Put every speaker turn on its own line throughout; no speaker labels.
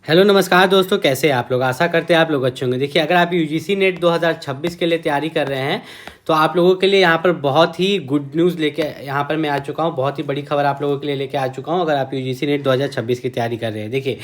Hello नमस्कार दोस्तों, कैसे हैं आप लोग। आशा करते हैं आप लोग अच्छे होंगे। देखिए, अगर आप यूजीसी नेट 2026 के लिए तैयारी कर रहे हैं तो आप लोगों के लिए यहाँ पर बहुत ही गुड न्यूज़ लेके यहाँ पर मैं आ चुका हूँ। बहुत ही बड़ी खबर आप लोगों के लिए लेके आ चुका हूँ। अगर आप यूजीसी नेट 2026 की तैयारी कर रहे हैं, देखिए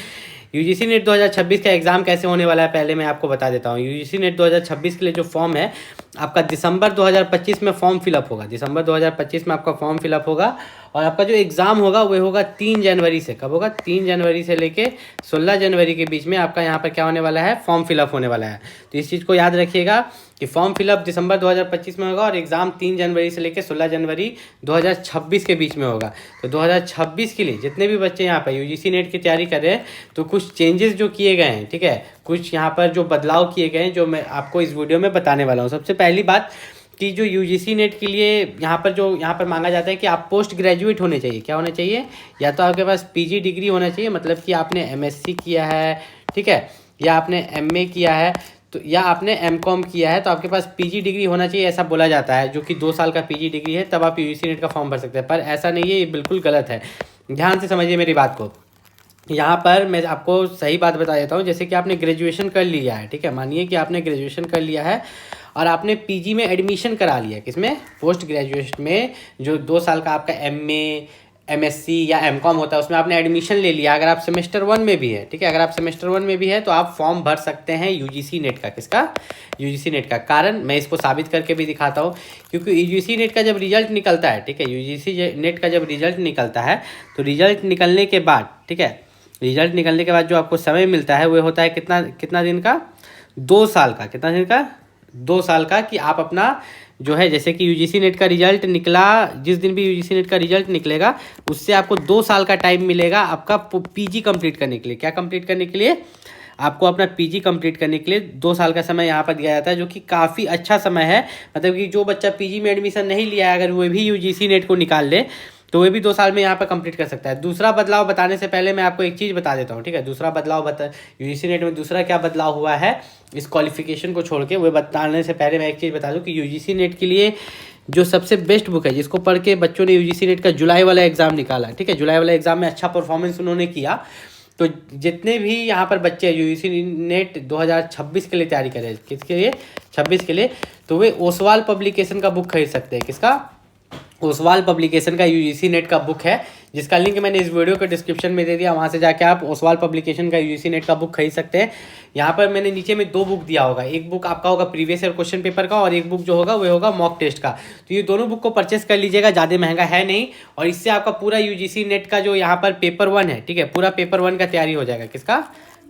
यूजीसी नेट 2026 का एग्ज़ाम कैसे होने वाला है पहले मैं आपको बता देता हूँ। यूजीसी नेट 2026 के लिए जो फॉर्म है आपका दिसंबर 2025 में फॉर्म फिलअप होगा। दिसंबर 2025 में आपका फॉर्म फिलअप होगा और आपका जो एग्ज़ाम होगा वो होगा 3 जनवरी से। कब होगा? 3 जनवरी से लेके 16 जनवरी के बीच में आपका यहाँ पर क्या होने वाला है, फॉर्म फिलअप होने वाला है। तो इस चीज़ को याद रखिएगा कि फॉर्म फिलअप दिसंबर 2025 में होगा और एग्ज़ाम 3 जनवरी से लेकर 16 जनवरी 2026 के बीच में होगा। तो 2026 के लिए जितने भी बच्चे यहाँ पर यूजीसी नेट की तैयारी कर रहे हैं तो कुछ चेंजेस जो किए गए हैं, ठीक है, कुछ यहाँ पर जो बदलाव किए गए हैं जो मैं आपको इस वीडियो में बताने वाला हूँ। सबसे पहली बात कि जो यूजीसी नेट के लिए यहाँ पर मांगा जाता है कि आप पोस्ट ग्रेजुएट होने चाहिए। क्या होने चाहिए? या तो आपके पास पीजी डिग्री होना चाहिए, मतलब कि आपने एमएससी किया है, ठीक है, या आपने एमए किया है, तो या आपने एमकॉम किया है, तो आपके पास पीजी डिग्री होना चाहिए, ऐसा बोला जाता है, जो कि 2 साल का पीजी डिग्री है, तब आप यूजीसी नेट का फॉर्म भर सकते हैं। पर ऐसा नहीं है, ये बिल्कुल गलत है। ध्यान से समझिए मेरी बात को। यहाँ पर मैं आपको सही बात बता देता हूँ। जैसे कि आपने ग्रेजुएशन कर लिया है, ठीक है, मानिए कि आपने ग्रेजुएशन कर लिया है और आपने पीजी में एडमिशन करा लिया। किसमें? पोस्ट ग्रेजुएशन में। जो 2 साल का आपका एमए, एमएससी या एमकॉम होता है उसमें आपने एडमिशन ले लिया। अगर आप सेमेस्टर 1 में भी है, ठीक है, अगर आप सेमेस्टर 1 में भी है तो आप फॉर्म भर सकते हैं यूजीसी नेट का। किसका? यूजीसी नेट का। कारण मैं इसको साबित करके भी दिखाता हूँ, क्योंकि यूजीसी नेट का जब रिजल्ट निकलता है, ठीक है, यूजीसी नेट का जब रिजल्ट निकलता है तो रिजल्ट निकलने के बाद, ठीक है, रिजल्ट निकलने के बाद जो आपको समय मिलता है वो होता है कितना दिन का? 2 साल का। कितना दिन का? 2 साल का। कि आप अपना जो है, जैसे कि यूजीसी नेट का रिजल्ट निकला, जिस दिन भी यूजीसी नेट का रिजल्ट निकलेगा उससे आपको 2 साल का टाइम मिलेगा आपका पीजी कंप्लीट करने के लिए। क्या कंप्लीट करने के लिए? आपको अपना पीजी कंप्लीट करने के लिए 2 साल का समय यहाँ पर दिया जाता है, जो कि काफ़ी अच्छा समय है। मतलब कि जो बच्चा पीजी में एडमिशन नहीं लिया है, अगर वो भी यूजीसी नेट को निकाल ले तो वे भी 2 साल में यहाँ पर कंप्लीट कर सकता है। दूसरा बदलाव बताने से पहले मैं आपको एक चीज़ बता देता हूँ, ठीक है। दूसरा बदलाव यूजीसी नेट में दूसरा क्या बदलाव हुआ है इस क्वालिफिकेशन को छोड़ के, वो बताने से पहले मैं एक चीज़ बता दूँ कि यूजीसी नेट के लिए जो सबसे बेस्ट बुक है, जिसको पढ़ के बच्चों ने यूजीसी नेट का जुलाई वाला एग्ज़ाम निकाला, ठीक है, जुलाई वाला एग्ज़ाम में अच्छा परफॉर्मेंस उन्होंने किया, तो जितने भी यहाँ पर बच्चे यूजीसी नेट 2026 के लिए तैयारी करें, किसके लिए? 26 के लिए, तो वे ओसवाल पब्लिकेशन का बुक खरीद सकते हैं। किसका? ओसवाल पब्लिकेशन का यूजीसी नेट का बुक है, जिसका लिंक मैंने इस वीडियो के डिस्क्रिप्शन में दे दिया। वहाँ से जाके आप ओसवाल पब्लिकेशन का यूजीसी नेट का बुक खरीद सकते हैं। यहाँ पर मैंने नीचे में 2 बुक दिया होगा। एक बुक आपका होगा प्रीवियस ईयर क्वेश्चन पेपर का और एक बुक जो होगा वो होगा मॉक टेस्ट का। तो ये दोनों बुक को परचेस कर लीजिएगा, ज़्यादा महंगा है नहीं, और इससे आपका पूरा यूजीसी नेट का जो यहाँ पर पेपर 1 है, ठीक है, पूरा पेपर 1 का तैयारी हो जाएगा। किसका?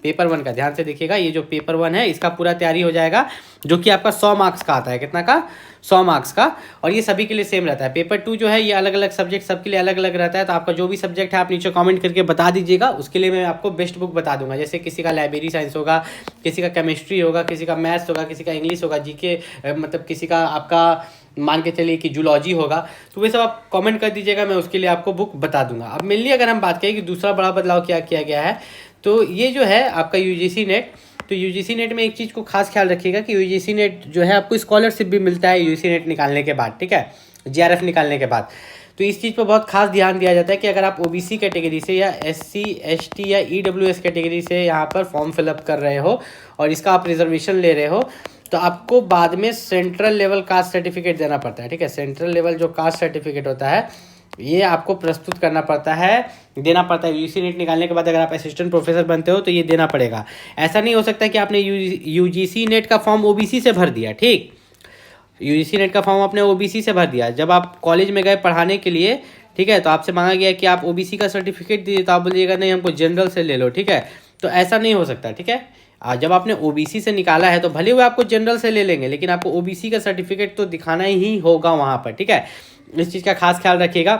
पेपर 1 का। ध्यान से देखिएगा, ये जो पेपर 1 है इसका पूरा तैयारी हो जाएगा, जो कि आपका 100 मार्क्स का आता है। कितना का? 100 मार्क्स का। और ये सभी के लिए सेम रहता है। पेपर 2 जो है ये अलग अलग सब्जेक्ट सबके लिए अलग अलग रहता है। तो आपका जो भी सब्जेक्ट है आप नीचे कमेंट करके बता दीजिएगा, उसके लिए मैं आपको बेस्ट बुक बता दूंगा। जैसे किसी का लाइब्रेरी साइंस होगा, किसी का केमिस्ट्री होगा, किसी का मैथ्स होगा, किसी का इंग्लिश होगा, जीके, मतलब किसी का आपका मान के चलिए कि जूलॉजी होगा, तो वे सब आप कमेंट कर दीजिएगा, मैं उसके लिए आपको बुक बता दूंगा। अब मेनली अगर हम बात करें कि दूसरा बड़ा बदलाव क्या किया गया है, तो ये जो है आपका यूजीसी नेट, तो यूजीसी नेट में एक चीज़ को खास ख्याल रखिएगा कि यूजीसी नेट जो है आपको स्कॉलरशिप भी मिलता है यूजीसी नेट निकालने के बाद, ठीक है, जीआरएफ निकालने के बाद। तो इस चीज़ पर बहुत खास ध्यान दिया जाता है कि अगर आप ओबीसी कैटेगरी से या एससी, एसटी या ईडब्ल्यूएस कैटेगरी से यहाँ पर फॉर्म फिलअप कर रहे हो और इसका आप रिजर्वेशन ले रहे हो, तो आपको बाद में सेंट्रल लेवल कास्ट सर्टिफिकेट देना पड़ता है, ठीक है। सेंट्रल लेवल जो कास्ट सर्टिफिकेट होता है ये आपको प्रस्तुत करना पड़ता है, देना पड़ता है। यूजीसी नेट निकालने के बाद अगर आप असिस्टेंट प्रोफेसर बनते हो तो ये देना पड़ेगा। ऐसा नहीं हो सकता कि आपने यूजीसी नेट का फॉर्म ओबीसी से भर दिया, ठीक, यूजीसी नेट का फॉर्म आपने ओबीसी से भर दिया, जब आप कॉलेज में गए पढ़ाने के लिए, ठीक है, तो आपसे मांगा गया कि आप ओबीसी का सर्टिफिकेट दीजिए, तो आप बोलिएगा नहीं हमको जनरल से ले लो, ठीक है। तो ऐसा नहीं हो सकता, ठीक है। जब आपने ओबीसी से निकाला है तो भले वो आपको जनरल से ले लेंगे, लेकिन आपको ओबीसी का सर्टिफिकेट तो दिखाना ही होगा वहाँ पर, ठीक है। इस चीज़ का खास ख्याल रखिएगा।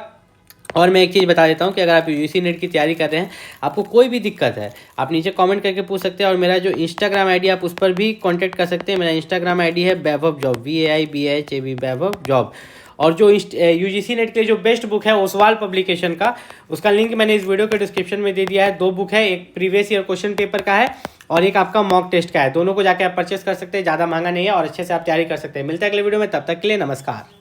और मैं एक चीज़ बता देता हूँ कि अगर आप यूजीसी नेट की तैयारी कर रहे हैं, आपको कोई भी दिक्कत है, आप नीचे कमेंट करके पूछ सकते हैं। और मेरा जो इंस्टाग्राम आईडी आप उस पर भी कांटेक्ट कर सकते हैं। मेरा इंस्टाग्राम आईडी है वैभव जॉब, VAIBHAV वैभव जॉब। और जो यूजीसी नेट के लिए जो बेस्ट बुक है ओसवाल पब्लिकेशन का, उसका लिंक मैंने इस वीडियो के डिस्क्रिप्शन में दे दिया है। 2 बुक है, एक प्रीवियस ईयर क्वेश्चन पेपर का है और एक आपका मॉक टेस्ट का है। दोनों को जाके आप परचेस कर सकते हैं, ज़्यादा महंगा नहीं है और अच्छे से आप तैयारी कर सकते हैं। मिलते हैं अगले वीडियो में, तब तक के लिए नमस्कार।